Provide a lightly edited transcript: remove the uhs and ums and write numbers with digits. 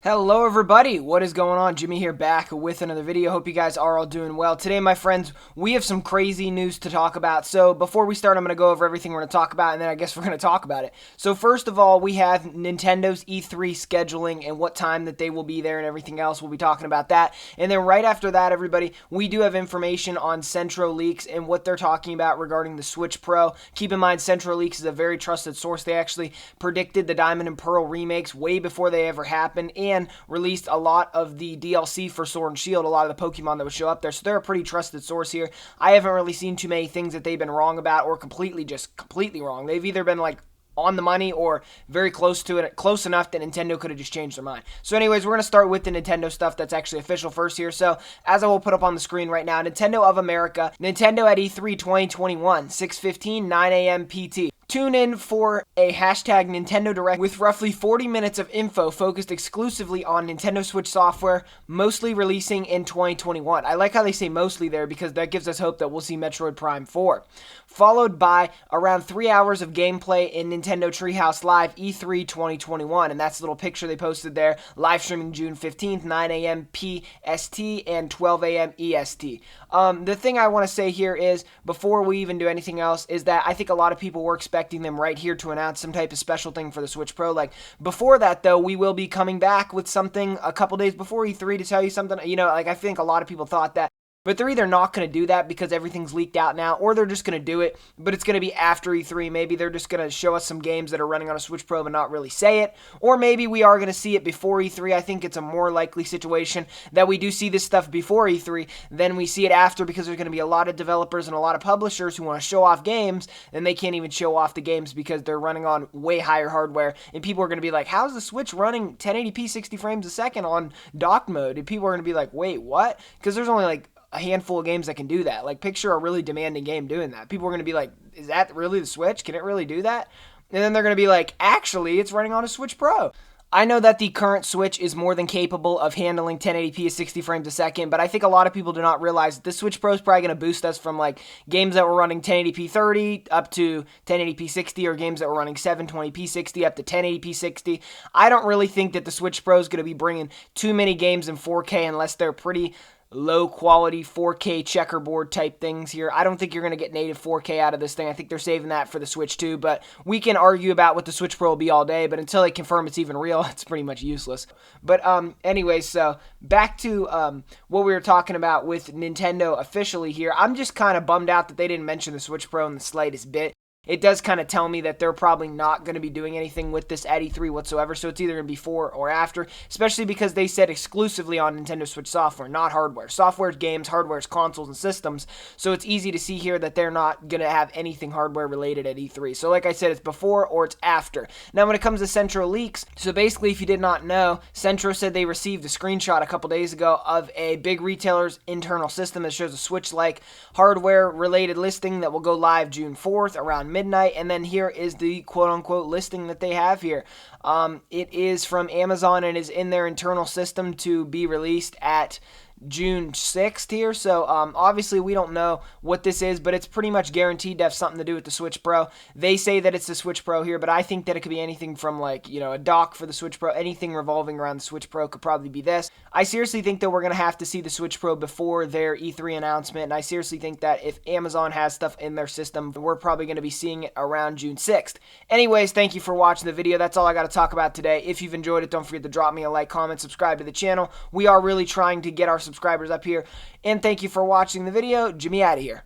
Hello everybody, what is going on? Jimmy here back with another video. Hope you guys are all doing well. Today, my friends, we have some crazy news to talk about. So before we start, I'm going to go over everything we're going to talk about, and then I guess we're going to talk about it. So first of all, we have Nintendo's E3 scheduling and what time that they will be there and everything else. We'll be talking about that. And then right after that, everybody, we do have information on Centro Leaks and what they're talking about regarding the Switch Pro. Keep in mind, Centro Leaks is a very trusted source. They actually predicted the Diamond and Pearl remakes way before they ever happened, and released a lot of the DLC for Sword and Shield, a lot of the Pokemon that would show up there. So they're a pretty trusted source here. I haven't really seen too many things that they've been wrong about or completely wrong. They've either been like on the money or very close to it, close enough that Nintendo could have just changed their mind. So anyways, we're going to start with the Nintendo stuff that's actually official first here. So as I will put up on the screen right now, Nintendo of America, Nintendo at E3 2021, 6:15, 9 a.m. PT. Tune in for a hashtag Nintendo Direct with roughly 40 minutes of info focused exclusively on Nintendo Switch software, mostly releasing in 2021. I like how they say mostly there because that gives us hope that we'll see Metroid Prime 4. Followed by around 3 hours of gameplay in Nintendo Treehouse Live E3 2021. And that's a little picture they posted there. Live streaming June 15th, 9 a.m. PST and 12 a.m. EST. The thing I want to say here is, before we even do anything else, is that I think a lot of people were expecting them right here to announce some type of special thing for the Switch Pro. Like, before that, though, we will be coming back with something a couple days before E3 to tell you something. You know, like, I think a lot of people thought that. But they're either not going to do that because everything's leaked out now, or they're just going to do it, but it's going to be after E3. Maybe they're just going to show us some games that are running on a Switch Pro but not really say it. Or maybe we are going to see it before E3. I think it's a more likely situation that we do see this stuff before E3 than we see it after, because there's going to be a lot of developers and a lot of publishers who want to show off games, and they can't even show off the games because they're running on way higher hardware. And people are going to be like, how's the Switch running 1080p 60 frames a second on dock mode? And people are going to be like, wait, what? Because there's only like a handful of games that can do that. Like, picture a really demanding game doing that. People are going to be like, is that really the Switch? Can it really do that? And then they're going to be like, actually, it's running on a Switch Pro. I know that the current Switch is more than capable of handling 1080p at 60 frames a second, but I think a lot of people do not realize that the Switch Pro is probably going to boost us from like games that were running 1080p 30 up to 1080p 60, or games that were running 720p 60 up to 1080p 60. I don't really think that the Switch Pro is going to be bringing too many games in 4K unless they're pretty low quality 4K checkerboard type things here. I don't think you're going to get native 4K out of this thing. I think they're saving that for the Switch 2, but we can argue about what the Switch Pro will be all day, but until they confirm it's even real, it's pretty much useless. But anyway, so back to what we were talking about with Nintendo officially here. I'm just kind of bummed out that they didn't mention the Switch Pro in the slightest bit. It does kind of tell me that they're probably not going to be doing anything with this at E3 whatsoever, so it's either going to be before or after, especially because they said exclusively on Nintendo Switch software, not hardware. Software is games, hardware is consoles and systems, so it's easy to see here that they're not going to have anything hardware related at E3. So like I said, it's before or it's after. Now when it comes to Centro Leaks, so basically if you did not know, Centro said they received a screenshot a couple days ago of a big retailer's internal system that shows a Switch-like hardware-related listing that will go live June 4th around midnight, and then here is the quote-unquote listing that they have here. It is from Amazon and is in their internal system to be released at June 6th here, so obviously we don't know what this is, but it's pretty much guaranteed to have something to do with the Switch Pro. They say that it's the Switch Pro here, but I think that it could be anything from, like, you know, a dock for the Switch Pro. Anything revolving around the Switch Pro could probably be this. I seriously think that we're going to have to see the Switch Pro before their E3 announcement, and I seriously think that if Amazon has stuff in their system, we're probably going to be seeing it around June 6th. Anyways, thank you for watching the video. That's all I got to talk about today. If you've enjoyed it, don't forget to drop me a like, comment, subscribe to the channel. We are really trying to get our subscribers up here. And thank you for watching the video. Jimmy out of here.